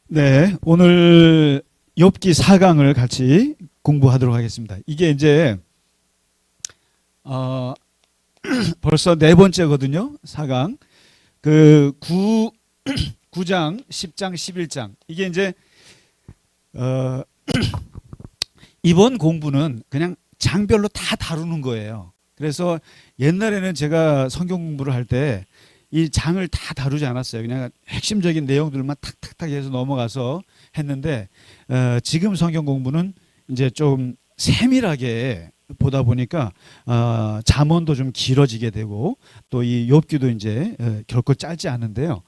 네, 오늘 욥기 4강을 같이 공부하도록 하겠습니다. 이게 이제 벌써 네 번째거든요. 4강. 그 9장, 10장, 11장. 이게 이제 이번 공부는 그냥 장별로 다 다루는 거예요. 그래서 옛날에는 제가 성경 공부를 할 때 이 장을 다 다루지 않았어요. 그냥 핵심적인 내용들만 탁탁탁 해서 넘어가서 했는데 지금 성경 공부는 이제 좀 세밀하게 보다 보니까 잠언도 좀 길어지게 되고 또 이 욥기도 이제 결코 짧지 않은데요.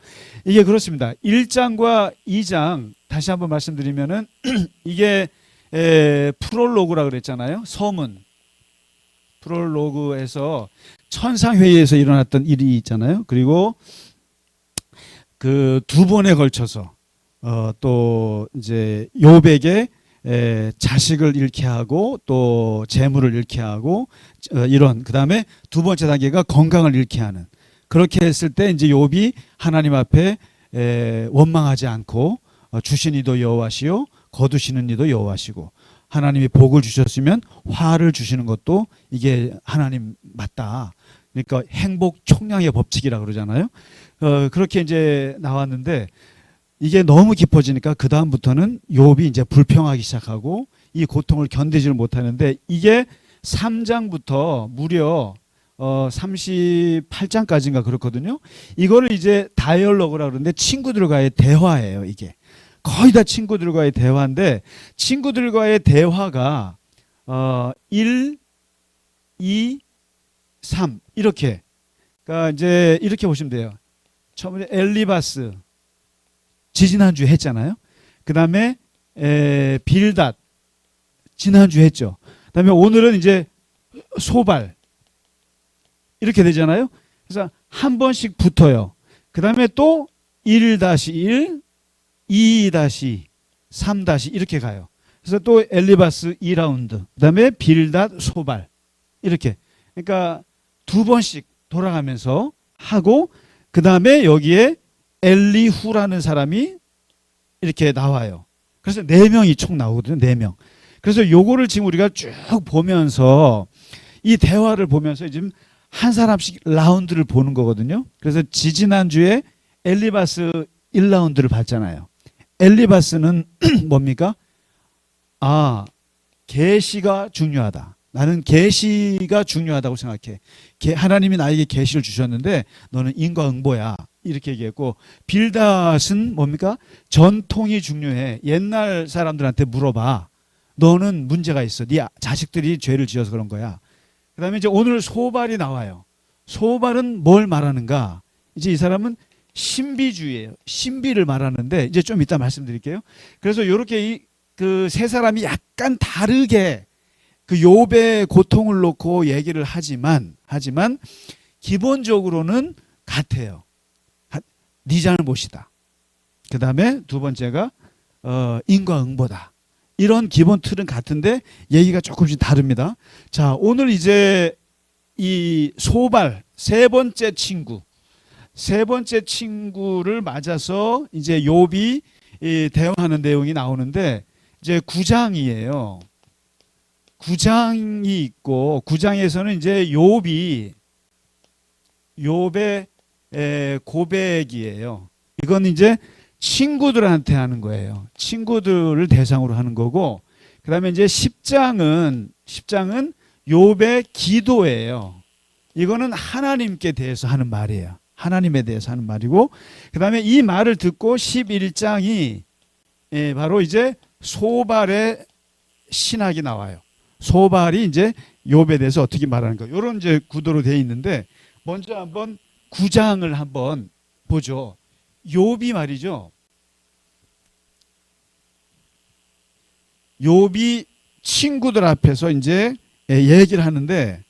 이게 그렇습니다. 1장과 2장 다시 한번 말씀드리면은 이게 프롤로그라 그랬잖아요. 서문. 프롤로그에서 천상회의에서 일어났던 일이 있잖아요. 그리고 그 두 번에 걸쳐서 또 이제 욥에게 자식을 잃게 하고 또 재물을 잃게 하고 이런 그다음에 두 번째 단계가 건강을 잃게 하는 그렇게 했을 때 이제 욥이 하나님 앞에 원망하지 않고 주신 이도 여호와시요 거두시는 이도 여호와시고 하나님이 복을 주셨으면 화를 주시는 것도 이게 하나님 맞다. 그러니까 행복 총량의 법칙이라 그러잖아요. 그렇게 이제 나왔는데 이게 너무 깊어지니까 그 다음부터는 욥이 이제 불평하기 시작하고 이 고통을 견디지를 못하는데 이게 3장부터 무려 38장까지인가 그렇거든요. 이거를 이제 다이얼로그라 그러는데 친구들과의 대화예요. 이게 거의 다 친구들과의 대화인데 친구들과의 대화가 1, 2, 3 이렇게 그러니까 이제 이렇게 보시면 돼요. 처음에 엘리바스 지난주에 했잖아요. 그 다음에 빌닷 지난주에 했죠. 그 다음에 오늘은 이제 소발 이렇게 되잖아요. 그래서 한 번씩 붙어요. 그 다음에 또 1-1 2-3 이렇게 가요. 그래서 또 엘리바스 2라운드 그 다음에 빌닷 소발 이렇게 그러니까 두 번씩 돌아가면서 하고 그 다음에 여기에 엘리후라는 사람이 이렇게 나와요. 그래서 4명이 총 나오거든요. 4명. 그래서 요거를 지금 우리가 쭉 보면서 이 대화를 보면서 지금 한 사람씩 라운드를 보는 거거든요. 그래서 지지난주에 엘리바스 1라운드를 봤잖아요. 엘리바스는 뭡니까? 계시가 중요하다. 나는 계시가 중요하다고 생각해. 하나님이 나에게 계시를 주셨는데 너는 인과응보야. 이렇게 얘기했고 빌닷은 뭡니까? 전통이 중요해. 옛날 사람들한테 물어봐. 너는 문제가 있어. 네 자식들이 죄를 지어서 그런 거야. 그 다음에 이제 오늘 소발이 나와요. 소발은 뭘 말하는가? 이제 이 사람은 신비주의예요. 신비를 말하는데 이제 좀 이따 말씀드릴게요. 그래서 이렇게 그 세 사람이 약간 다르게 그 욥의 고통을 놓고 얘기를 하지만 기본적으로는 같아요. 네 잘못이다. 그 다음에 두 번째가 인과응보다. 이런 기본 틀은 같은데 얘기가 조금씩 다릅니다. 자, 오늘 이제 이 소발 세 번째 친구를 맞아서 이제 욥이 대화하는 내용이 나오는데 이제 9장이에요. 9장이 있고 9장에서는 이제 욥의 고백이에요. 이건 이제 친구들한테 하는 거예요. 친구들을 대상으로 하는 거고 그다음에 이제 10장은 욥의 기도예요. 이거는 하나님께 대해서 하는 말이에요. 하나님에 대해서 하는 말이고 그다음에 이 말을 듣고 11장이 바로 이제 소발의 신학이 나와요. 소발이 이제 욥에 대해서 어떻게 말하는 거 이런 이제 구도로 되어 있는데 먼저 한번 9장을 한번 보죠. 욥이 말이죠. 욥이 친구들 앞에서 이제 얘기를 하는데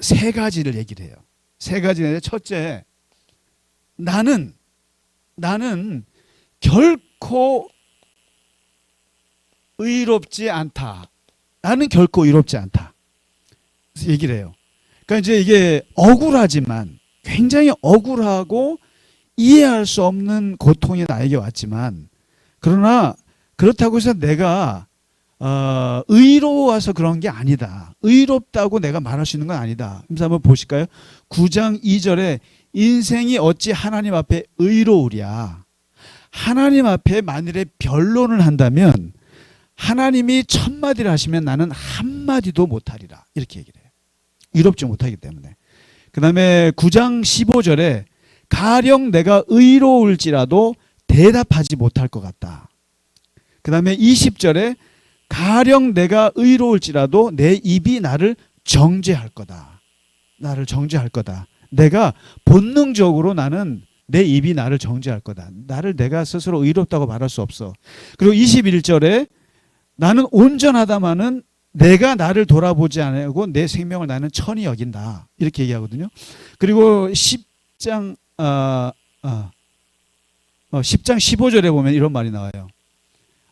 세 가지를 얘기를 해요. 세 가지인데 첫째, 나는 결코 의롭지 않다. 나는 결코 의롭지 않다. 그래서 얘기를 해요. 그러니까 이제 이게 억울하지만 굉장히 억울하고 이해할 수 없는 고통이 나에게 왔지만 그러나 그렇다고 해서 내가 의로워서 그런 게 아니다. 의롭다고 내가 말할 수 있는 건 아니다. 그래서 한번 보실까요? 9장 2절에 인생이 어찌 하나님 앞에 의로우랴. 하나님 앞에 만일에 변론을 한다면 하나님이 1000마디를 하시면 나는 한마디도 못하리라. 이렇게 얘기를 해요. 의롭지 못하기 때문에. 그 다음에 9장 15절에 가령 내가 의로울지라도 대답하지 못할 것 같다. 그 다음에 20절에 가령 내가 의로울지라도 내 입이 나를 정죄할 거다. 나를 정죄할 거다. 내가 본능적으로 나는 내 입이 나를 정죄할 거다. 나를 내가 스스로 의롭다고 말할 수 없어. 그리고 21절에 나는 온전하다마는 내가 나를 돌아보지 않고 내 생명을 나는 천히 여긴다. 이렇게 얘기하거든요. 그리고 10장 15절에 보면 이런 말이 나와요.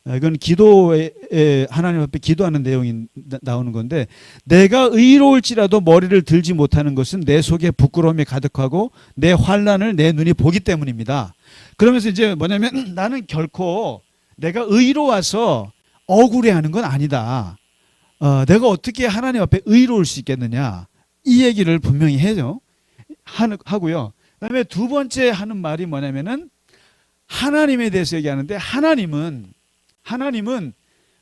이건 기도에 하나님 앞에 기도하는 내용이 나오는 건데 내가 의로울지라도 머리를 들지 못하는 것은 내 속에 부끄러움이 가득하고 내 환난을 내 눈이 보기 때문입니다. 그러면서 이제 뭐냐면 나는 결코 내가 의로워서 억울해하는 건 아니다. 내가 어떻게 하나님 앞에 의로울 수 있겠느냐 이 얘기를 분명히 해요. 하고요. 그다음에 두 번째 하는 말이 뭐냐면은 하나님에 대해서 얘기하는데 하나님은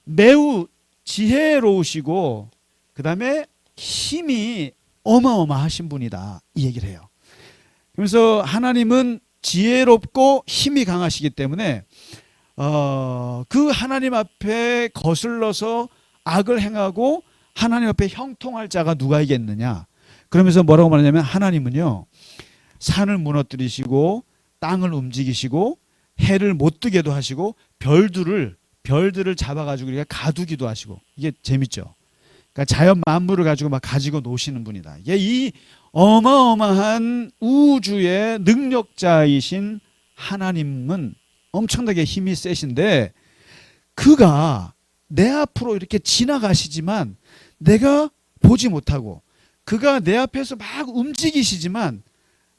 매우 지혜로우시고 그 다음에 힘이 어마어마하신 분이다 이 얘기를 해요. 그래서 하나님은 지혜롭고 힘이 강하시기 때문에 그 하나님 앞에 거슬러서 악을 행하고 하나님 앞에 형통할 자가 누가 있겠느냐. 그러면서 뭐라고 말하냐면 하나님은요 산을 무너뜨리시고 땅을 움직이시고 해를 못 뜨게도 하시고 별들을 잡아가지고 우리가 가두기도 하시고 이게 재밌죠. 그러니까 자연 만물을 가지고 막 가지고 노시는 분이다. 이게 이 어마어마한 우주의 능력자이신 하나님은 엄청나게 힘이 세신데 그가 내 앞으로 이렇게 지나가시지만 내가 보지 못하고 그가 내 앞에서 막 움직이시지만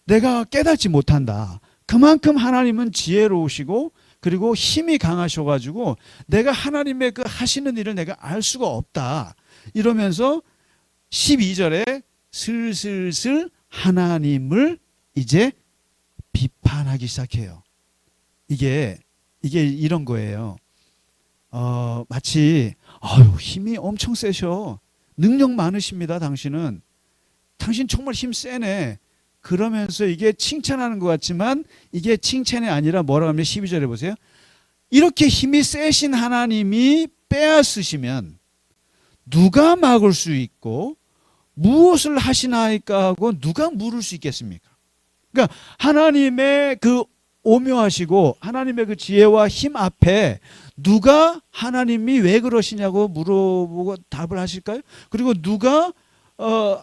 내가 깨닫지 못한다. 그만큼 하나님은 지혜로우시고 그리고 힘이 강하셔가지고 내가 하나님의 그 하시는 일을 내가 알 수가 없다. 이러면서 12절에 슬슬슬 하나님을 이제 비판하기 시작해요. 이게 이런 거예요. 마치 힘이 엄청 세셔. 능력 많으십니다. 당신 정말 힘 세네. 그러면서 이게 칭찬하는 것 같지만 이게 칭찬이 아니라 뭐라고 하면 12절에 보세요. 이렇게 힘이 세신 하나님이 빼앗으시면 누가 막을 수 있고 무엇을 하시나이까 하고 누가 물을 수 있겠습니까? 그러니까 하나님의 그 오묘하시고 하나님의 그 지혜와 힘 앞에 누가 하나님이 왜 그러시냐고 물어보고 답을 하실까요? 그리고 누가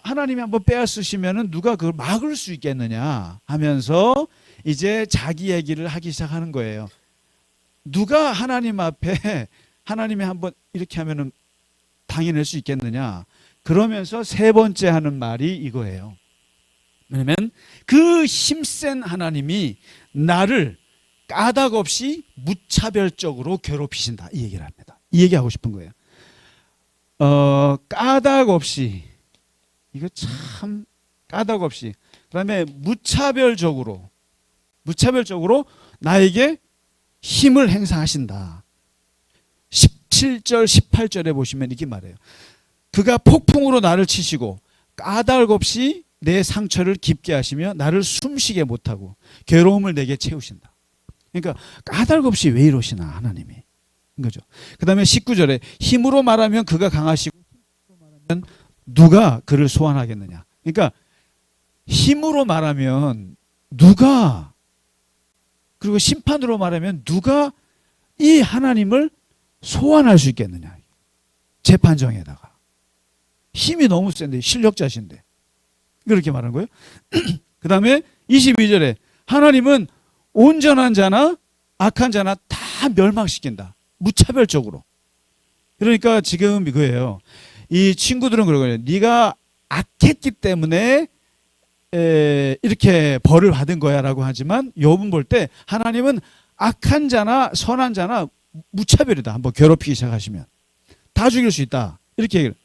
하나님이 한번 빼앗으시면은 누가 그걸 막을 수 있겠느냐 하면서 이제 자기 얘기를 하기 시작하는 거예요. 누가 하나님 앞에 하나님이 한번 이렇게 하면은 당해낼 수 있겠느냐. 그러면서 세 번째 하는 말이 이거예요. 왜냐면 그 힘센 하나님이 나를 까닭 없이 무차별적으로 괴롭히신다. 이 얘기를 합니다. 이 얘기하고 싶은 거예요. 까닭 없이 이거 참 까닭 없이 그다음에 무차별적으로 나에게 힘을 행사하신다. 17절 18절에 보시면 이렇게 말해요. 그가 폭풍으로 나를 치시고 까닭 없이 내 상처를 깊게 하시며 나를 숨쉬게 못하고 괴로움을 내게 채우신다. 그러니까 까닭 없이 왜 이러시나 하나님이 이거죠. 그 다음에 19절에 힘으로 말하면 그가 강하시고 힘으로 말하면 누가 그를 소환하겠느냐. 그러니까 힘으로 말하면 누가, 그리고 심판으로 말하면 누가 이 하나님을 소환할 수 있겠느냐. 재판정에다가 힘이 너무 센데 실력자신데 그렇게 말하는 거예요. 그 다음에 22절에 하나님은 온전한 자나 악한 자나 다 멸망시킨다. 무차별적으로. 그러니까 지금 이거예요. 이 친구들은 그러거든요. 네가 악했기 때문에 이렇게 벌을 받은 거야 라고 하지만 욥은 볼 때 하나님은 악한 자나 선한 자나 무차별이다. 한번 괴롭히기 시작하시면 다 죽일 수 있다. 이렇게 얘기를.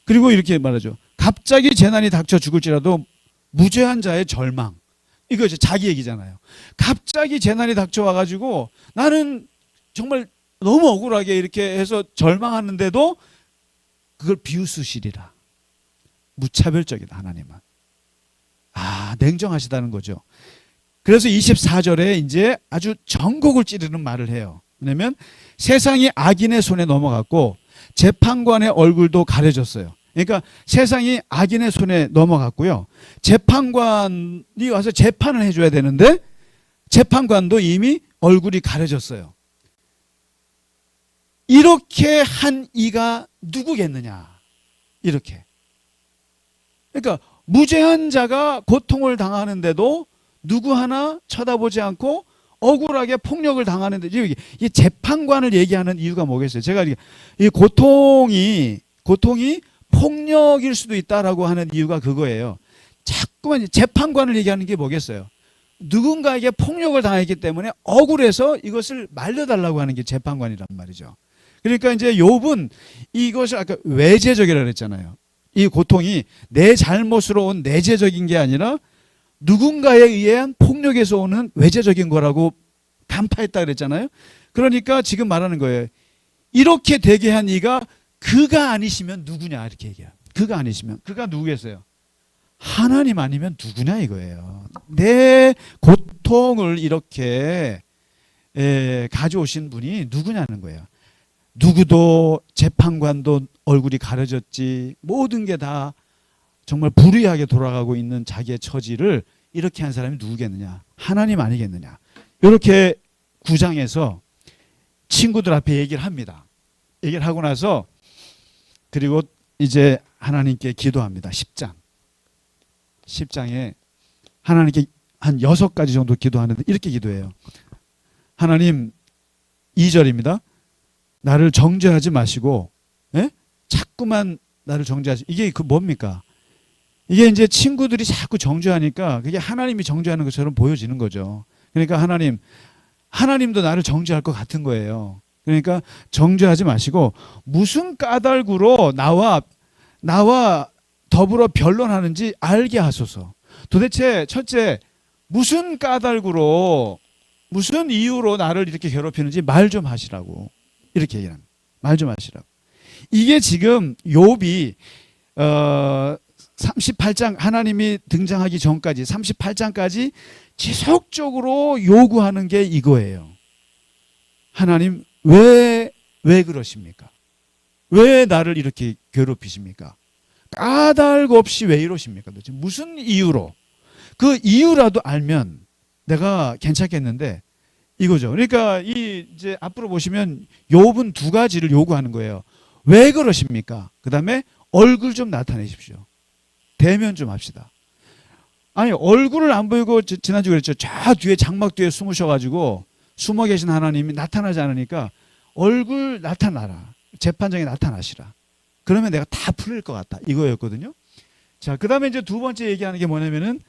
그리고 이렇게 말하죠. 갑자기 재난이 닥쳐 죽을지라도 무죄한 자의 절망. 이거 이제 자기 얘기잖아요. 갑자기 재난이 닥쳐 와가지고 나는 정말 너무 억울하게 이렇게 해서 절망하는데도 그걸 비웃으시리라. 무차별적이다, 하나님은. 아, 냉정하시다는 거죠. 그래서 24절에 이제 아주 전곡을 찌르는 말을 해요. 왜냐면 세상이 악인의 손에 넘어갔고 재판관의 얼굴도 가려졌어요. 그러니까 세상이 악인의 손에 넘어갔고요. 재판관이 와서 재판을 해줘야 되는데 재판관도 이미 얼굴이 가려졌어요. 이렇게 한 이가 누구겠느냐. 이렇게. 그러니까 무죄한 자가 고통을 당하는데도 누구 하나 쳐다보지 않고 억울하게 폭력을 당하는데 이 재판관을 얘기하는 이유가 뭐겠어요? 제가 이 고통이 폭력일 수도 있다라고 하는 이유가 그거예요. 자꾸만 재판관을 얘기하는 게 뭐겠어요? 누군가에게 폭력을 당했기 때문에 억울해서 이것을 말려달라고 하는 게 재판관이란 말이죠. 그러니까 이제 욥은 이것을 아까 외재적이라고 그랬잖아요. 이 고통이 내 잘못으로 온 내재적인 게 아니라 누군가에 의한 폭력에서 오는 외재적인 거라고 간파했다 그랬잖아요. 그러니까 지금 말하는 거예요. 이렇게 되게 한 이가 그가 아니시면 누구냐 이렇게 얘기해요. 그가 아니시면 그가 누구겠어요? 하나님 아니면 누구냐 이거예요. 내 고통을 이렇게 가져오신 분이 누구냐는 거예요. 누구도 재판관도 얼굴이 가려졌지 모든 게 다 정말 불의하게 돌아가고 있는 자기의 처지를 이렇게 한 사람이 누구겠느냐? 하나님 아니겠느냐? 이렇게 9장에서 친구들 앞에 얘기를 합니다. 얘기를 하고 나서 그리고 이제 하나님께 기도합니다. 10장에 하나님께 한 6가지 정도 기도하는데 이렇게 기도해요. 하나님 2절입니다. 나를 정죄하지 마시고 자꾸만 나를 정죄하시. 이게 그 뭡니까? 이게 이제 친구들이 자꾸 정죄하니까 그게 하나님이 정죄하는 것처럼 보여지는 거죠. 그러니까 하나님도 나를 정죄할 것 같은 거예요. 그러니까 정죄하지 마시고 무슨 까닭으로 나와 더불어 변론하는지 알게 하소서. 도대체 첫째 무슨 까닭으로 무슨 이유로 나를 이렇게 괴롭히는지 말 좀 하시라고. 이렇게 얘기합니다. 말 좀 하시라고. 이게 지금 욥이 38장 하나님이 등장하기 전까지 38장까지 지속적으로 요구하는 게 이거예요. 하나님 왜 그러십니까? 왜 나를 이렇게 괴롭히십니까? 까닭 없이 왜 이러십니까? 도대체 무슨 이유로? 그 이유라도 알면 내가 괜찮겠는데 이거죠. 그러니까 이제 앞으로 보시면 욥은 2가지를 요구하는 거예요. 왜 그러십니까? 그다음에 얼굴 좀 나타내십시오. 대면 좀 합시다. 아니 얼굴을 안 보이고 지난주에 그랬죠. 저 뒤에 장막 뒤에 숨으셔가지고 숨어 계신 하나님이 나타나지 않으니까 얼굴 나타나라. 재판장에 나타나시라. 그러면 내가 다 풀릴 것 같다. 이거였거든요. 자, 그 다음에 이제 2번째 얘기하는 게 뭐냐면은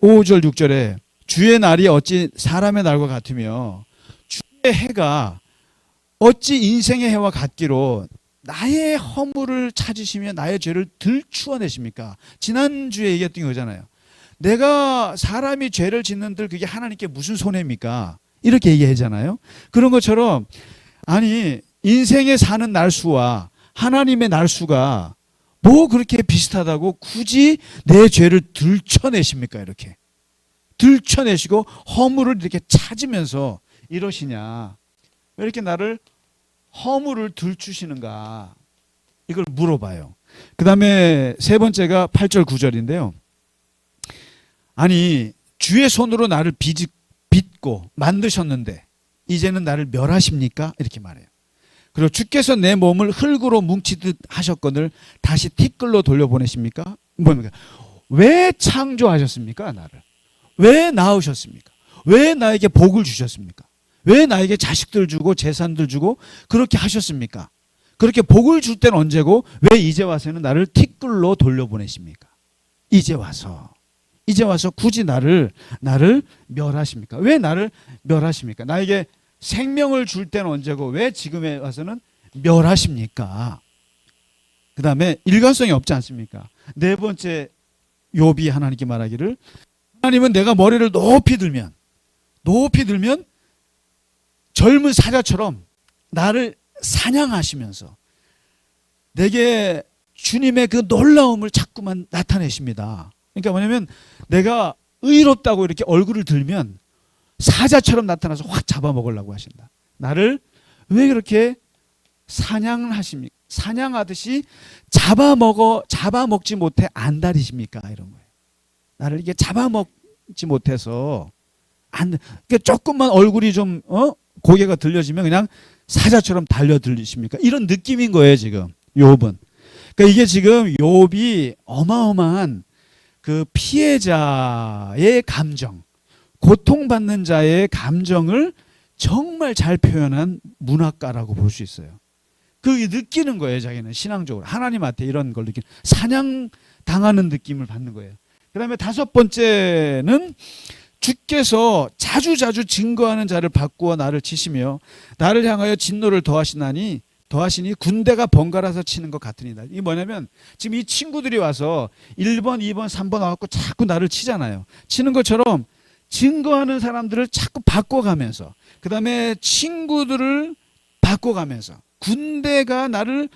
5절 6절에 주의 날이 어찌 사람의 날과 같으며 주의 해가 어찌 인생의 해와 같기로 나의 허물을 찾으시며 나의 죄를 들추어내십니까? 지난주에 얘기했던 거잖아요. 내가 사람이 죄를 짓는들 그게 하나님께 무슨 손해입니까? 이렇게 얘기하잖아요. 그런 것처럼 아니 인생에 사는 날수와 하나님의 날수가 뭐 그렇게 비슷하다고 굳이 내 죄를 들춰내십니까? 이렇게 들춰내시고 허물을 이렇게 찾으면서 이러시냐? 왜 이렇게 나를 허물을 들추시는가? 이걸 물어봐요. 그 다음에 3번째가 8절 9절인데요. 아니 주의 손으로 나를 빚고 만드셨는데 이제는 나를 멸하십니까? 이렇게 말해요. 그리고 주께서 내 몸을 흙으로 뭉치듯 하셨거늘 다시 티끌로 돌려보내십니까? 뭡니까? 왜 창조하셨습니까? 나를. 왜 낳으셨습니까? 왜 나에게 복을 주셨습니까? 왜 나에게 자식들 주고 재산들 주고 그렇게 하셨습니까? 그렇게 복을 줄 때는 언제고 왜 이제 와서는 나를 티끌로 돌려보내십니까? 이제 와서 굳이 나를 멸하십니까? 왜 나를 멸하십니까? 나에게 생명을 줄 때는 언제고 왜 지금에 와서는 멸하십니까? 그 다음에 일관성이 없지 않습니까? 네 번째, 욥이 하나님께 말하기를, 하나님은 내가 머리를 높이 들면 젊은 사자처럼 나를 사냥하시면서 내게 주님의 그 놀라움을 자꾸만 나타내십니다. 그러니까 뭐냐면 내가 의롭다고 이렇게 얼굴을 들면 사자처럼 나타나서 확 잡아먹으려고 하신다. 나를 왜 그렇게 사냥하십니까? 사냥하듯이 잡아먹지 못해 안달이십니까? 이런 거예요. 나를 이게 잡아먹지 못해서 그러니까 조금만 얼굴이 좀 고개가 들려지면 그냥 사자처럼 달려들리십니까? 이런 느낌인 거예요, 지금 욥은. 그러니까 이게 지금 욥이 어마어마한 그 피해자의 감정, 고통받는 자의 감정을 정말 잘 표현한 문학가라고 볼 수 있어요. 그 느끼는 거예요, 자기는 신앙적으로 하나님한테 이런 걸 느끼는, 사냥당하는 느낌을 받는 거예요. 그 다음에 다섯 번째는 주께서 자주자주 증거하는 자를 바꾸어 나를 치시며 나를 향하여 진노를 더하시니 군대가 번갈아서 치는 것 같으니라. 이게 뭐냐면 지금 이 친구들이 와서 1번, 2번, 3번 와갖고 자꾸 나를 치잖아요. 치는 것처럼 증거하는 사람들을 자꾸 바꿔가면서, 그 다음에 친구들을 바꿔가면서 군대가 나를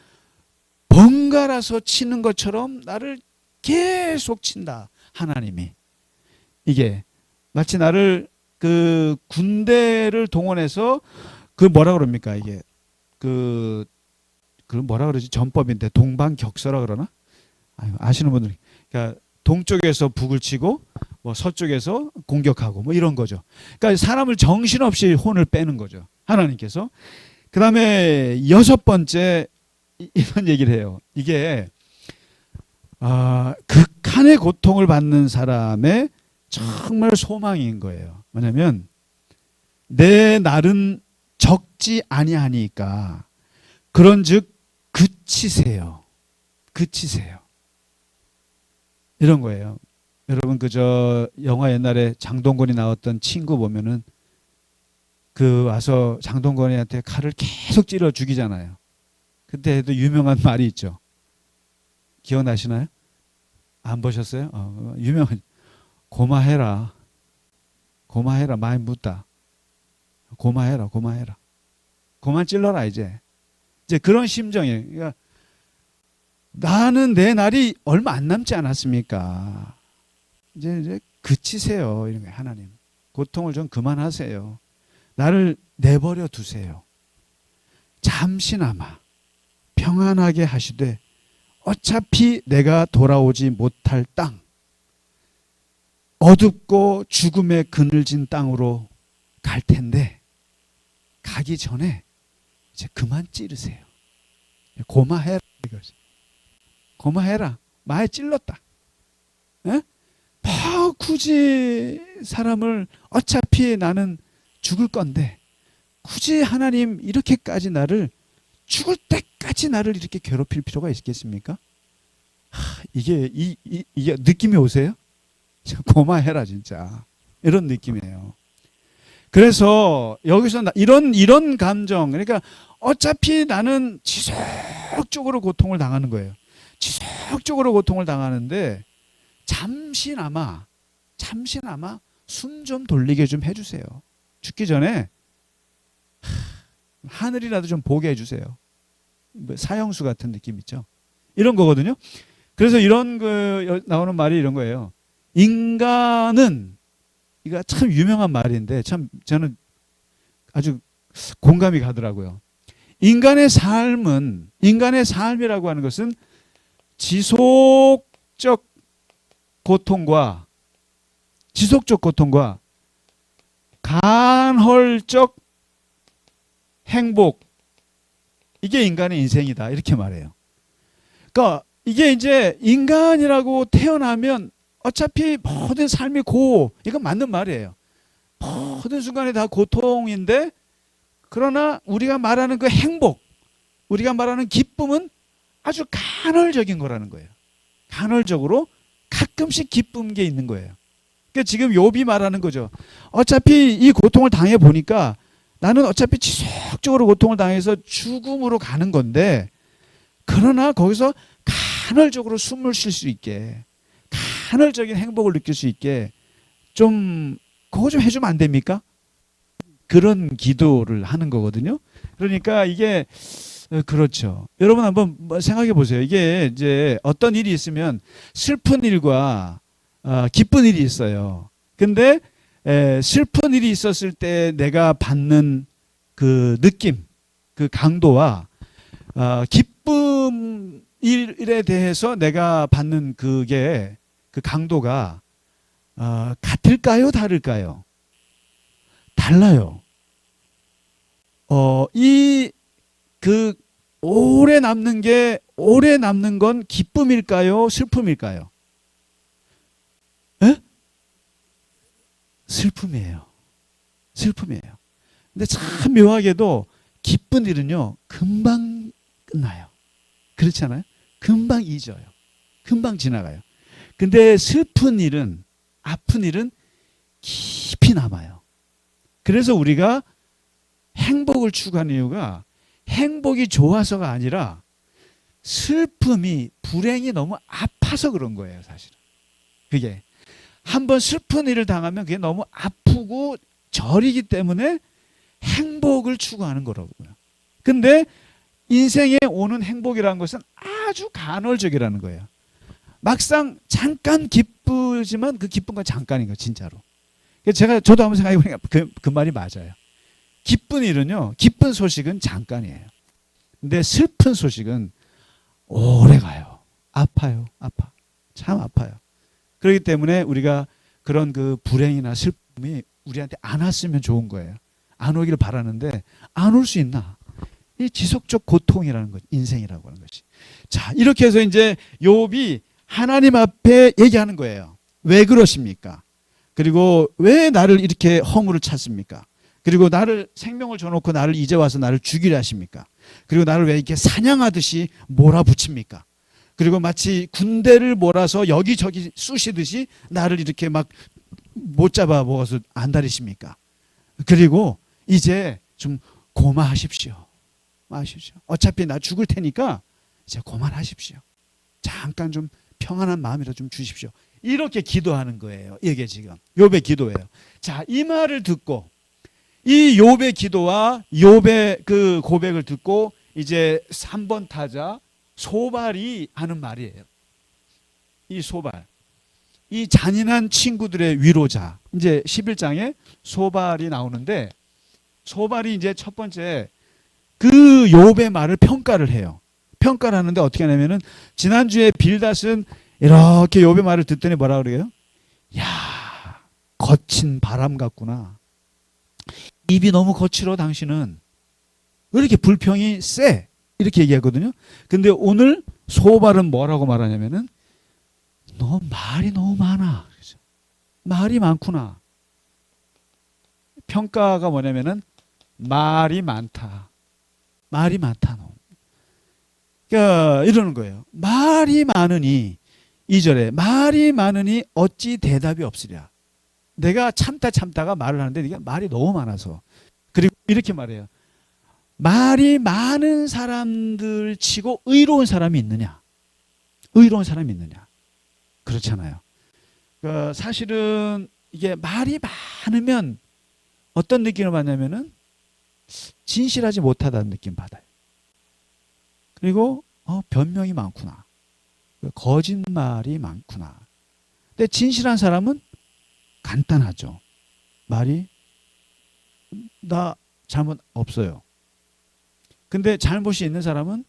번갈아서 치는 것처럼 나를 계속 친다, 하나님이. 이게 마치 나를 그 군대를 동원해서 그 뭐라 그럽니까? 이게 그 뭐라 그러지? 전법인데 동방격서라 그러나? 아시는 분들이, 그러니까 동쪽에서 북을 치고 뭐 서쪽에서 공격하고 뭐 이런 거죠. 그러니까 사람을 정신없이 혼을 빼는 거죠, 하나님께서. 그 다음에 여섯 번째 이런 얘기를 해요. 이게 극한의 고통을 받는 사람의 정말 소망인 거예요. 뭐냐면 내 날은 적지 아니하니까 그런즉 그치세요. 이런 거예요. 여러분 그저 영화 옛날에 장동건이 나왔던 친구 보면은 그 와서 장동건이한테 칼을 계속 찔러 죽이잖아요. 그때도 유명한 말이 있죠. 기억나시나요? 안 보셨어요? 유명한, 고마해라 많이 묻다. 고마해라. 그만 찔러라 이제 그런 심정이에요. 그러니까 나는 내 날이 얼마 안 남지 않았습니까? 이제 그치세요. 이런 거예요. 하나님, 고통을 좀 그만하세요. 나를 내버려 두세요. 잠시나마 평안하게 하시되 어차피 내가 돌아오지 못할 땅, 어둡고 죽음의 그늘진 땅으로 갈 텐데 가기 전에 이제 그만 찌르세요. 고마해라 이거지. 고마해라. 많이 찔렀다. 에? 뭐 굳이 사람을, 어차피 나는 죽을 건데 굳이 하나님 이렇게까지 나를, 죽을 때까지 나를 이렇게 괴롭힐 필요가 있겠습니까? 이게 느낌이 오세요? 고마해라 진짜. 이런 느낌이에요. 그래서 여기서 이런 감정, 그러니까 어차피 나는 지속적으로 고통을 당하는 거예요. 지속적으로 고통을 당하는데 잠시나마 숨 좀 돌리게 좀 해주세요. 죽기 전에 하늘이라도 좀 보게 해주세요. 사형수 같은 느낌 있죠. 이런 거거든요. 그래서 이런 나오는 말이 이런 거예요. 인간은, 이거 참 유명한 말인데 참 저는 아주 공감이 가더라고요. 인간의 삶이라고 하는 것은 지속적 고통과 간헐적 행복, 이게 인간의 인생이다, 이렇게 말해요. 그러니까 이게 이제 인간이라고 태어나면 어차피 모든 삶이 이건 맞는 말이에요. 모든 순간에 다 고통인데, 그러나 우리가 말하는 그 행복, 우리가 말하는 기쁨은 아주 간헐적인 거라는 거예요. 간헐적으로 가끔씩 기쁜 게 있는 거예요. 그러니까 지금 욥이 말하는 거죠. 어차피 이 고통을 당해 보니까 나는 어차피 지속적으로 고통을 당해서 죽음으로 가는 건데, 그러나 거기서 간헐적으로 숨을 쉴 수 있게, 간헐적인 행복을 느낄 수 있게 좀 그거 좀 해주면 안 됩니까? 그런 기도를 하는 거거든요. 그러니까 이게 그렇죠. 여러분 한번 생각해 보세요. 이게 이제 어떤 일이 있으면 슬픈 일과 기쁜 일이 있어요. 근데 슬픈 일이 있었을 때 내가 받는 그 느낌, 그 강도와 기쁨 일에 대해서 내가 받는 그게 그 강도가 같을까요? 다를까요? 달라요. 이 그 오래 남는 건 기쁨일까요? 슬픔일까요? 에? 슬픔이에요. 슬픔이에요. 근데 참 묘하게도 기쁜 일은요, 금방 끝나요. 그렇지 않아요? 금방 잊어요. 금방 지나가요. 근데 슬픈 일은, 아픈 일은 깊이 남아요. 그래서 우리가 행복을 추구하는 이유가 행복이 좋아서가 아니라 슬픔이, 불행이 너무 아파서 그런 거예요, 사실은. 그게. 한번 슬픈 일을 당하면 그게 너무 아프고 저리기 때문에 행복을 추구하는 거라고요. 근데 인생에 오는 행복이라는 것은 아주 간헐적이라는 거예요. 막상 잠깐 기쁘지만 그 기쁜 건 잠깐인 거예요, 진짜로. 저도 한번 생각해 보니까 그 말이 맞아요. 기쁜 일은요, 기쁜 소식은 잠깐이에요. 근데 슬픈 소식은 오래 가요. 아파요, 아파. 참 아파요. 그렇기 때문에 우리가 그런 그 불행이나 슬픔이 우리한테 안 왔으면 좋은 거예요. 안 오기를 바라는데 안 올 수 있나? 이 지속적 고통이라는 것, 인생이라고 하는 것이. 자, 이렇게 해서 이제 욥이 하나님 앞에 얘기하는 거예요. 왜 그러십니까? 그리고 왜 나를 이렇게 허물을 찾습니까? 그리고 나를, 생명을 줘놓고 나를 이제 와서 나를 죽이려 하십니까? 그리고 나를 왜 이렇게 사냥하듯이 몰아붙입니까? 그리고 마치 군대를 몰아서 여기저기 쑤시듯이 나를 이렇게 막 못 잡아 먹어서 안달이십니까? 그리고 이제 좀 고마하십시오. 마십시오. 어차피 나 죽을 테니까 이제 그만하십시오. 잠깐 좀 평안한 마음이라 좀 주십시오. 이렇게 기도하는 거예요. 이게 지금 욥의 기도예요. 자, 이 말을 듣고, 이 욥의 기도와 욥의 그 고백을 듣고 이제 3번 타자 소발이 하는 말이에요. 이 소발, 이 잔인한 친구들의 위로자. 이제 11장에 소발이 나오는데, 소발이 이제 첫 번째 그 욥의 말을 평가를 해요. 평가를 하는데 어떻게 하냐면은, 지난주에 빌닷은 이렇게 욥의 말을 듣더니 뭐라 그래요? 야, 거친 바람 같구나. 입이 너무 거칠어 당신은. 왜 이렇게 불평이 세? 이렇게 얘기하거든요. 근데 오늘 소발은 뭐라고 말하냐면은, 너 말이 너무 많아. 말이 많구나. 평가가 뭐냐면은 말이 많다. 말이 많다. 너. 그러니까 이러는 거예요. 말이 많으니, 2절에 말이 많으니 어찌 대답이 없으랴. 내가 참다가 말을 하는데 네가 말이 너무 많아서. 그리고 이렇게 말해요. 말이 많은 사람들 치고 의로운 사람이 있느냐? 의로운 사람이 있느냐? 그렇잖아요. 그러니까 사실은 이게 말이 많으면 어떤 느낌을 받냐면은 진실하지 못하다는 느낌 받아요. 그리고 변명이 많구나. 거짓말이 많구나. 근데 진실한 사람은 간단하죠. 말이 나 잘못 없어요. 근데 잘못이 있는 사람은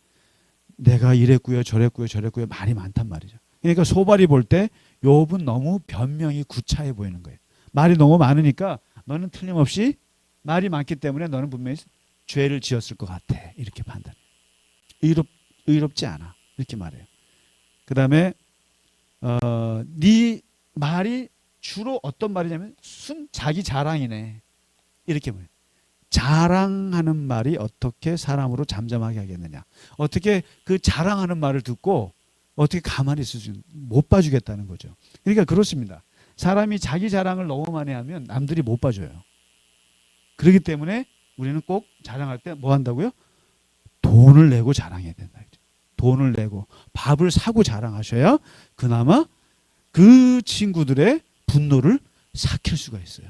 내가 이랬고요, 저랬고요 말이 많단 말이죠. 그러니까 소발이 볼 때 욥은 너무 변명이 구차해 보이는 거예요. 말이 너무 많으니까 너는 틀림없이 말이 많기 때문에 너는 분명히 죄를 지었을 것 같아. 이렇게 판단해요. 의롭지 않아. 이렇게 말해요. 그 다음에 네 말이 주로 어떤 말이냐면 자기 자랑이네. 이렇게 말해요. 자랑하는 말이 어떻게 사람으로 잠잠하게 하겠느냐. 어떻게 그 자랑하는 말을 듣고 어떻게 가만히 있을 수, 못 봐주겠다는 거죠. 그러니까 그렇습니다. 사람이 자기 자랑을 너무 많이 하면 남들이 못 봐줘요. 그렇기 때문에 우리는 꼭 자랑할 때 뭐 한다고요? 돈을 내고 자랑해야 된다. 돈을 내고 밥을 사고 자랑하셔야 그나마 그 친구들의 분노를 삭힐 수가 있어요.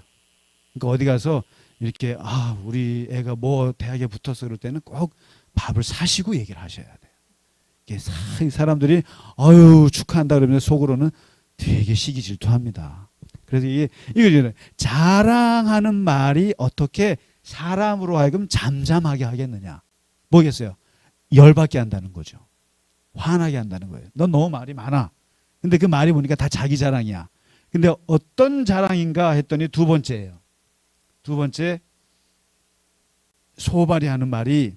그러니까 어디 가서 이렇게 우리 애가 뭐 대학에 붙어서 그럴 때는 꼭 밥을 사시고 얘기를 하셔야 돼요. 이게 사람들이 아유 축하한다 그러면 속으로는 되게 시기 질투합니다. 그래서 이게 자랑하는 말이 어떻게 사람으로 하여금 잠잠하게 하겠느냐? 뭐겠어요? 열받게 한다는 거죠. 화나게 한다는 거예요. 넌 너무 말이 많아. 근데 그 말이 보니까 다 자기 자랑이야. 근데 어떤 자랑인가 했더니 두 번째예요. 두 번째, 소발이 하는 말이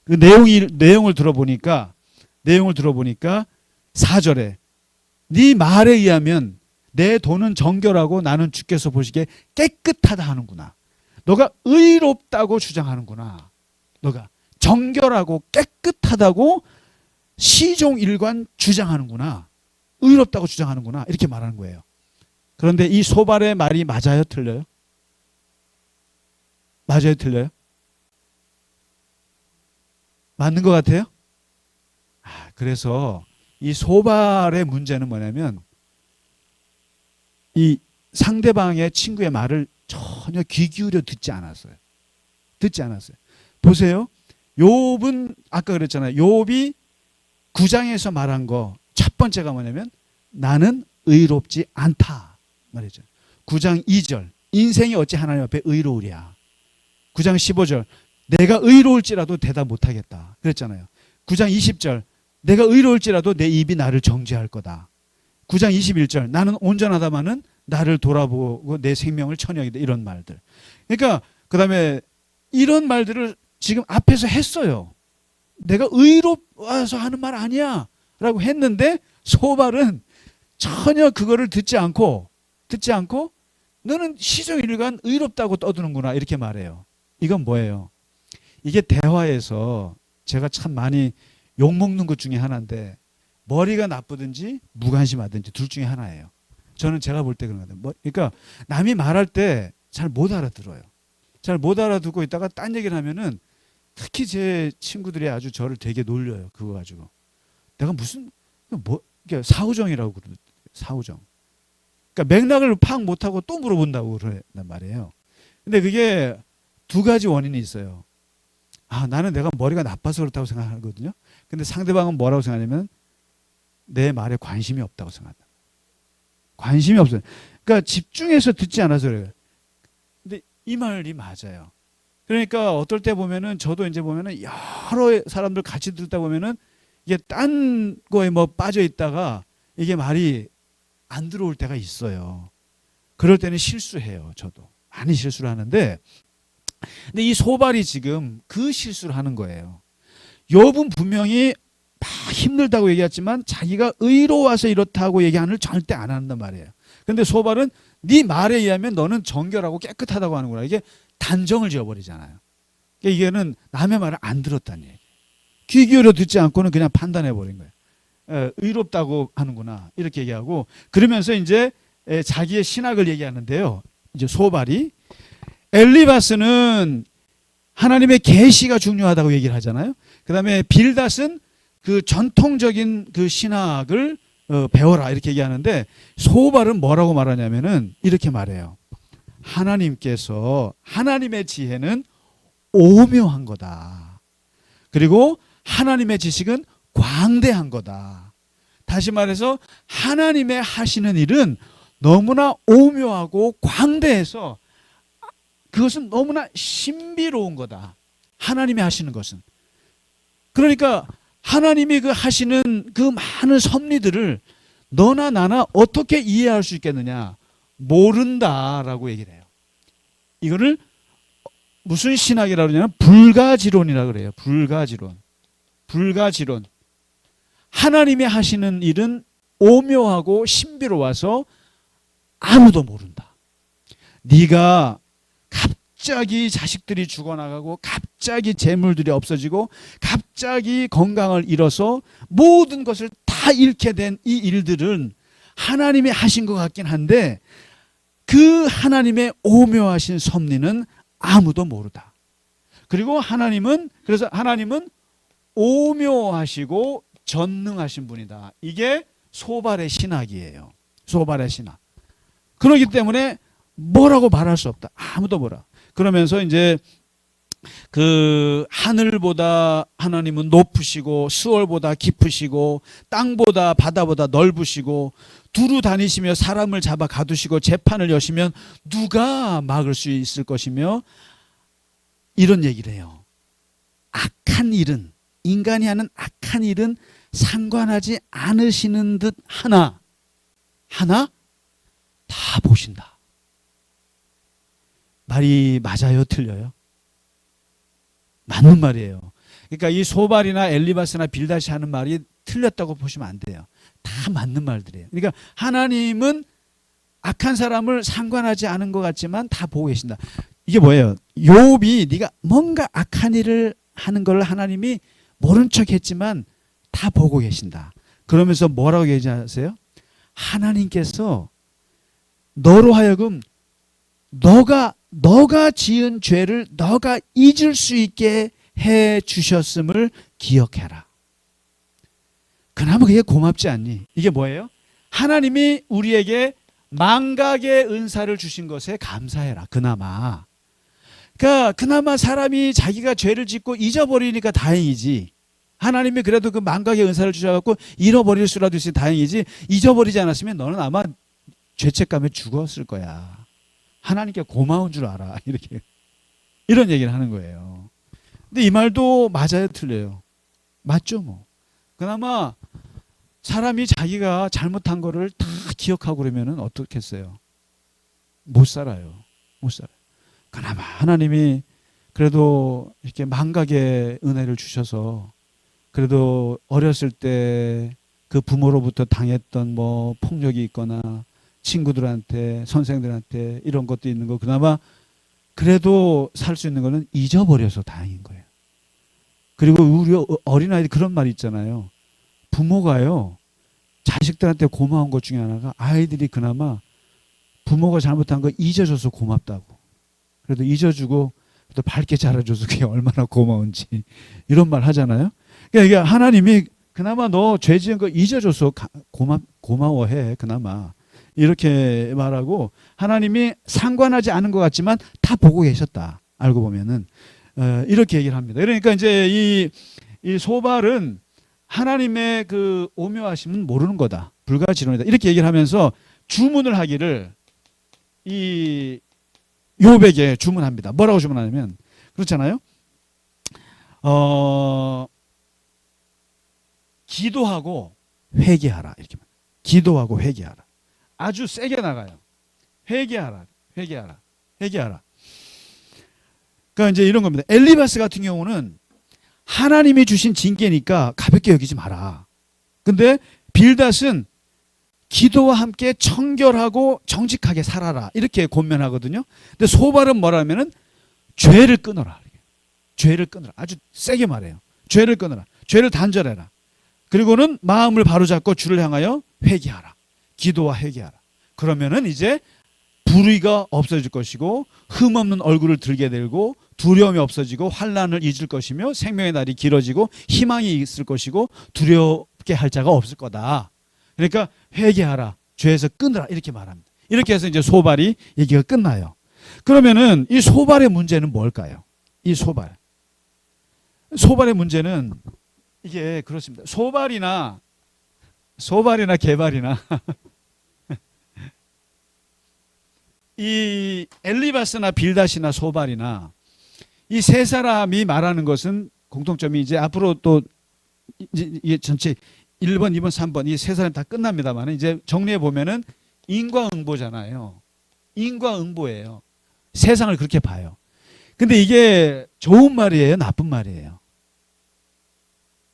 그 내용을 들어보니까 4절에 네 말에 의하면 내 돈은 정결하고 나는 주께서 보시기에 깨끗하다 하는구나. 너가 의롭다고 주장하는구나. 너가 정결하고 깨끗하다고 시종일관 주장하는구나. 의롭다고 주장하는구나. 이렇게 말하는 거예요. 그런데 이 소발의 말이 맞아요? 틀려요? 맞아요? 틀려요? 맞는 것 같아요? 그래서 이 소발의 문제는 뭐냐면 이 상대방의 친구의 말을 전혀 귀 기울여 듣지 않았어요. 보세요. 욥은 아까 그랬잖아요. 욥이 9장에서 말한 거 첫 번째가 뭐냐면 나는 의롭지 않다 말이죠. 9장 2절 인생이 어찌 하나님 앞에 의로우랴. 9장 15절 내가 의로울지라도 대답 못하겠다 그랬잖아요. 9장 20절 내가 의로울지라도 내 입이 나를 정죄할 거다. 9장 21절 나는 온전하다마는 나를 돌아보고 내 생명을 천여하겠다. 이런 말들. 그러니까 그 다음에 이런 말들을 지금 앞에서 했어요. 내가 의로워서 하는 말 아니야 라고 했는데 소발은 전혀 그거를 듣지 않고 너는 시종일관 의롭다고 떠드는구나 이렇게 말해요. 이건 뭐예요? 이게 대화에서 제가 참 많이 욕먹는 것 중에 하나인데 머리가 나쁘든지 무관심하든지 둘 중에 하나예요. 저는 제가 볼 때 그런 거예요. 그러니까 남이 말할 때 잘 못 알아들어요. 잘 못 알아듣고 있다가 딴 얘기를 하면은 특히 제 친구들이 아주 저를 되게 놀려요. 그거 가지고. 내가 무슨 사후정이라고 그러는 사후정. 그러니까 맥락을 파악 못하고 또 물어본다고 그런단 말이에요. 근데 그게 두 가지 원인이 있어요. 나는 내가 머리가 나빠서 그렇다고 생각하거든요. 근데 상대방은 뭐라고 생각하냐면 내 말에 관심이 없다고 생각한다. 관심이 없어요. 그러니까 집중해서 듣지 않아서 그래요. 근데 이 말이 맞아요. 그러니까 어떨 때 보면은 저도 이제 보면은 여러 사람들 같이 듣다 보면은 이게 딴 거에 뭐 빠져 있다가 이게 말이 안 들어올 때가 있어요. 그럴 때는 실수해요. 저도 많이 실수를 하는데 근데 이 소발이 지금 그 실수를 하는 거예요. 욥은 분명히 막 힘들다고 얘기했지만 자기가 의로워서 이렇다고 얘기하는 걸 절대 안 한단 말이에요. 근데 소발은 네 말에 의하면 너는 정결하고 깨끗하다고 하는구나. 이게 단정을 지어버리잖아요. 그러니까 이게는 남의 말을 안 들었다는 얘기예요. 귀 기울여 듣지 않고는 그냥 판단해버린 거예요. 의롭다고 하는구나 이렇게 얘기하고 그러면서 이제 자기의 신학을 얘기하는데요. 이제 소발이 엘리바스는 하나님의 계시가 중요하다고 얘기를 하잖아요. 그 다음에 빌닷은 그 전통적인 그 신학을 배워라 이렇게 얘기하는데 소발은 뭐라고 말하냐면은 이렇게 말해요. 하나님께서 하나님의 지혜는 오묘한 거다. 그리고 하나님의 지식은 광대한 거다. 다시 말해서 하나님의 하시는 일은 너무나 오묘하고 광대해서 그것은 너무나 신비로운 거다. 하나님이 하시는 것은. 그러니까 하나님이 그 하시는 그 많은 섭리들을 너나 나나 어떻게 이해할 수 있겠느냐. 모른다라고 얘기를 해요. 이거를 무슨 신학이라고 그러냐면 불가지론이라고 그래요. 불가지론. 하나님이 하시는 일은 오묘하고 신비로워서 아무도 모른다. 네가 갑자기 자식들이 죽어나가고 갑자기 재물들이 없어지고 갑자기 건강을 잃어서 모든 것을 다 잃게 된 이 일들은 하나님이 하신 것 같긴 한데 그 하나님의 오묘하신 섭리는 아무도 모르다. 그리고 그래서 하나님은 오묘하시고 전능하신 분이다. 이게 소발의 신학이에요. 소발의 신학. 그렇기 때문에 뭐라고 말할 수 없다. 아무도 뭐라. 그러면서 이제 그 하늘보다 하나님은 높으시고 수월보다 깊으시고 땅보다 바다보다 넓으시고 두루 다니시며 사람을 잡아 가두시고 재판을 여시면 누가 막을 수 있을 것이며 이런 얘기를 해요. 악한 일은 인간이 하는 악한 일은 상관하지 않으시는 듯 하나 다 보신다. 말이 맞아요, 틀려요? 맞는 말이에요. 그러니까 이 소발이나 엘리바스나 빌다시 하는 말이 틀렸다고 보시면 안 돼요. 다 맞는 말들이에요. 그러니까 하나님은 악한 사람을 상관하지 않은 것 같지만 다 보고 계신다. 이게 뭐예요? 욥이 네가 뭔가 악한 일을 하는 걸 하나님이 모른 척 했지만 다 보고 계신다. 그러면서 뭐라고 얘기하세요? 하나님께서 너로 하여금 너가 지은 죄를 너가 잊을 수 있게 해 주셨음을 기억해라. 그나마 그게 고맙지 않니? 이게 뭐예요? 하나님이 우리에게 망각의 은사를 주신 것에 감사해라. 그나마. 그러니까 그나마 사람이 자기가 죄를 짓고 잊어버리니까 다행이지. 하나님이 그래도 그 망각의 은사를 주셔갖고 잃어버릴 수라도 있으니 다행이지. 잊어버리지 않았으면 너는 아마 죄책감에 죽었을 거야. 하나님께 고마운 줄 알아. 이런 얘기를 하는 거예요. 근데 이 말도 맞아요, 틀려요? 맞죠, 뭐. 그나마 사람이 자기가 잘못한 거를 다 기억하고 그러면은 어떻겠어요? 못 살아요. 못 살아요. 그나마 하나님이 그래도 이렇게 망각의 은혜를 주셔서 그래도 어렸을 때 그 부모로부터 당했던 뭐 폭력이 있거나 친구들한테 선생들한테 이런 것도 있는 거 그나마 그래도 살 수 있는 거는 잊어버려서 다행인 거예요. 그리고 우리 어린아이들 그런 말 있잖아요. 부모가요 자식들한테 고마운 것 중에 하나가 아이들이 그나마 부모가 잘못한 거 잊어줘서 고맙다고. 그래도 잊어주고 또 밝게 자라줘서 그게 얼마나 고마운지 이런 말 하잖아요. 그러니까 이게 하나님이 그나마 너 죄 지은 거 잊어줘서 고마워해. 그나마 이렇게 말하고 하나님이 상관하지 않은 것 같지만 다 보고 계셨다. 알고 보면은 이렇게 얘기를 합니다. 그러니까 이제 이 소발은 하나님의 그 오묘하심은 모르는 거다. 불가지론이다. 이렇게 얘기를 하면서 주문을 하기를 이 욥에게 주문합니다. 뭐라고 주문하냐면 그렇잖아요. 기도하고 회개하라. 이렇게 기도하고 회개하라. 아주 세게 나가요. 회개하라. 그러니까 이제 이런 겁니다. 엘리바스 같은 경우는 하나님이 주신 징계니까 가볍게 여기지 마라. 근데 빌닷은 기도와 함께 청결하고 정직하게 살아라. 이렇게 권면하거든요. 근데 소발은 뭐라면은 죄를 끊어라. 죄를 끊어라. 아주 세게 말해요. 죄를 끊어라. 죄를 단절해라. 그리고는 마음을 바로잡고 주를 향하여 회개하라. 기도와 회개하라. 그러면은 이제 불의가 없어질 것이고 흠없는 얼굴을 들게 되고 두려움이 없어지고 환난을 잊을 것이며 생명의 날이 길어지고 희망이 있을 것이고 두렵게 할 자가 없을 거다. 그러니까 회개하라. 죄에서 끊으라. 이렇게 말합니다. 이렇게 해서 이제 소발이 얘기가 끝나요. 그러면은 이 소발의 문제는 뭘까요? 이 소발의 문제는 이게 그렇습니다. 소발이나 개발이나 이 엘리바스나 빌닷이나 소발이나 이 세 사람이 말하는 것은 공통점이 이제 앞으로 또 이게 전체 1번, 2번, 3번 이 세 사람 다 끝납니다만 이제 정리해 보면은 인과응보잖아요. 인과응보예요. 세상을 그렇게 봐요. 근데 이게 좋은 말이에요, 나쁜 말이에요?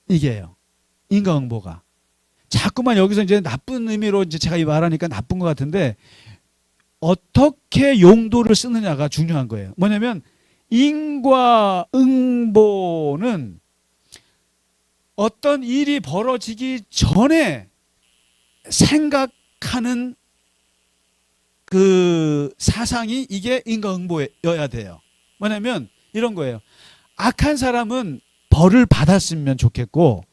이게요. 인과응보가. 자꾸만 여기서 이제 나쁜 의미로 이제 제가 이 말하니까 나쁜 것 같은데 어떻게 용도를 쓰느냐가 중요한 거예요. 뭐냐면 인과응보는 어떤 일이 벌어지기 전에 생각하는 그 사상이 이게 인과응보여야 돼요. 뭐냐면 이런 거예요. 악한 사람은 벌을 받았으면 좋겠고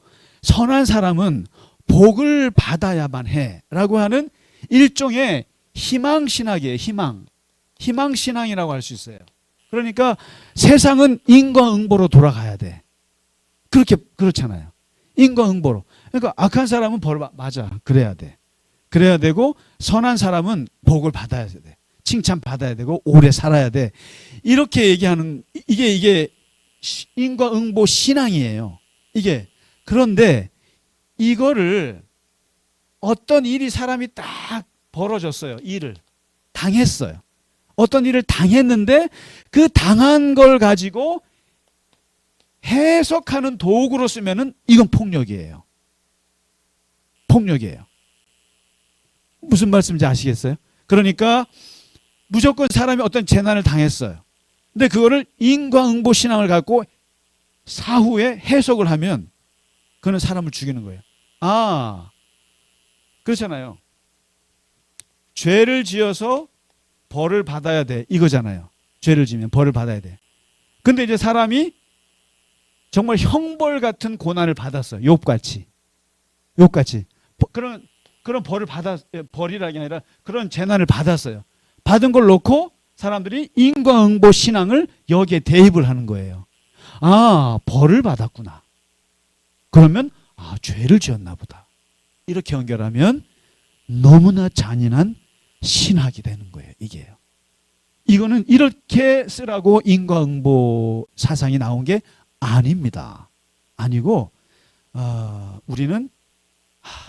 선한 사람은 복을 받아야만 해라고 하는 일종의 희망신학이에요. 희망신앙이라고 할 수 있어요. 그러니까 세상은 인과응보로 돌아가야 돼. 그렇잖아요. 인과응보로. 그러니까 악한 사람은 맞아. 그래야 돼. 그래야 되고 선한 사람은 복을 받아야 돼. 칭찬받아야 되고 오래 살아야 돼. 이렇게 얘기하는 이게 인과응보 신앙이에요. 이게. 그런데 이거를 어떤 일이 사람이 딱 벌어졌어요. 일을 당했어요. 어떤 일을 당했는데 그 당한 걸 가지고 해석하는 도구로 쓰면은 이건 폭력이에요. 폭력이에요. 무슨 말씀인지 아시겠어요? 그러니까 무조건 사람이 어떤 재난을 당했어요. 근데 그거를 인과응보 신앙을 갖고 사후에 해석을 하면 그는 사람을 죽이는 거예요. 그렇잖아요. 죄를 지어서 벌을 받아야 돼. 이거잖아요. 죄를 지면 벌을 받아야 돼. 근데 이제 사람이 정말 형벌 같은 고난을 받았어요. 욥같이. 그런 벌이라기 아니라 그런 재난을 받았어요. 받은 걸 놓고 사람들이 인과응보 신앙을 여기에 대입을 하는 거예요. 벌을 받았구나. 그러면 죄를 지었나 보다. 이렇게 연결하면 너무나 잔인한 신학이 되는 거예요. 이게요. 이거는 이렇게 쓰라고 인과응보 사상이 나온 게 아닙니다. 아니고 우리는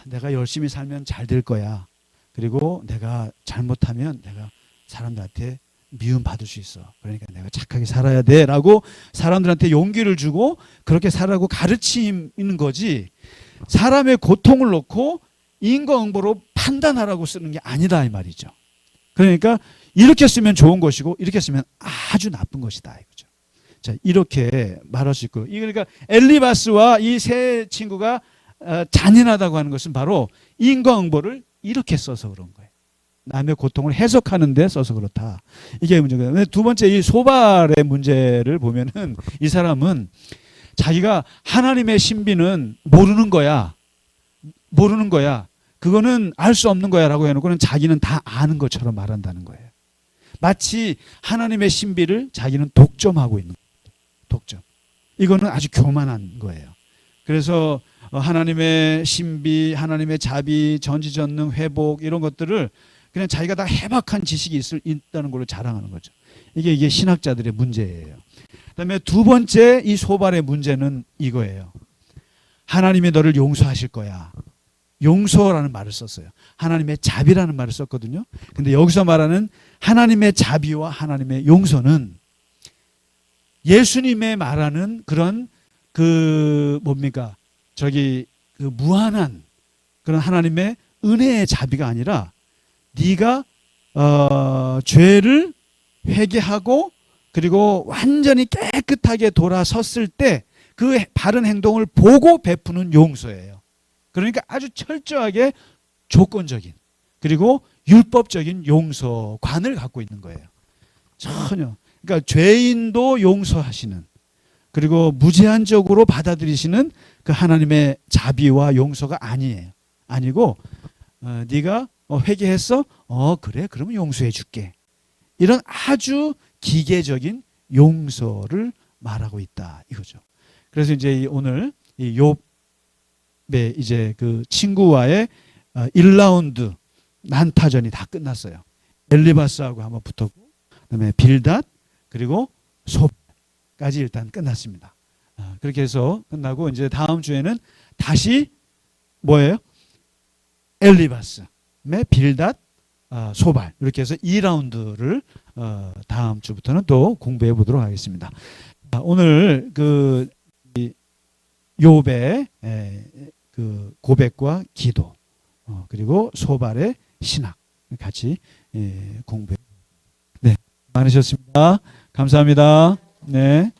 내가 열심히 살면 잘 될 거야. 그리고 내가 잘못하면 내가 사람들한테 미움 받을 수 있어. 그러니까 내가 착하게 살아야 돼 라고 사람들한테 용기를 주고 그렇게 살라고 가르치는 거지, 사람의 고통을 놓고 인과응보로 판단하라고 쓰는 게 아니다 이 말이죠. 그러니까 이렇게 쓰면 좋은 것이고 이렇게 쓰면 아주 나쁜 것이다 이거죠. 자, 이렇게 말할 수 있고, 그러니까 엘리바스와 이 세 친구가 잔인하다고 하는 것은 바로 인과응보를 이렇게 써서 그런 거예요. 남의 고통을 해석하는 데 써서 그렇다. 이게 문제거든요. 두 번째, 이 소발의 문제를 보면은 이 사람은 자기가 하나님의 신비는 모르는 거야. 그거는 알 수 없는 거야 라고 해놓고는 자기는 다 아는 것처럼 말한다는 거예요. 마치 하나님의 신비를 자기는 독점하고 있는 거예요. 독점. 이거는 아주 교만한 거예요. 그래서 하나님의 신비, 하나님의 자비, 전지전능, 회복 이런 것들을 그냥 자기가 다 해박한 지식이 있다는 걸로 자랑하는 거죠. 이게 신학자들의 문제예요. 그다음에 두 번째 이 소발의 문제는 이거예요. 하나님이 너를 용서하실 거야. 용서라는 말을 썼어요. 하나님의 자비라는 말을 썼거든요. 근데 여기서 말하는 하나님의 자비와 하나님의 용서는 예수님의 말하는 그런 무한한 그런 하나님의 은혜의 자비가 아니라 네가 죄를 회개하고 그리고 완전히 깨끗하게 돌아섰을 때 그 바른 행동을 보고 베푸는 용서예요. 그러니까 아주 철저하게 조건적인 그리고 율법적인 용서관을 갖고 있는 거예요. 전혀. 그러니까 죄인도 용서하시는, 그리고 무제한적으로 받아들이시는 그 하나님의 자비와 용서가 아니고 네가 회개했어? 그래, 그러면 용서해 줄게. 이런 아주 기계적인 용서를 말하고 있다 이거죠. 그래서 이제 오늘 이 욥의 이제 그 친구와의 1라운드 난타전이 다 끝났어요. 엘리바스하고 한번 붙었고, 그다음에 빌닷 그리고 욥까지 일단 끝났습니다. 그렇게 해서 끝나고 이제 다음 주에는 다시 뭐예요? 엘리바스, 빌닷, 소발 이렇게 해서 2라운드를 다음 주부터는 또 공부해 보도록 하겠습니다. 오늘 그 욥의 그 고백과 기도 그리고 소발의 신학 같이 공부해. 네, 많으셨습니다. 감사합니다. 네.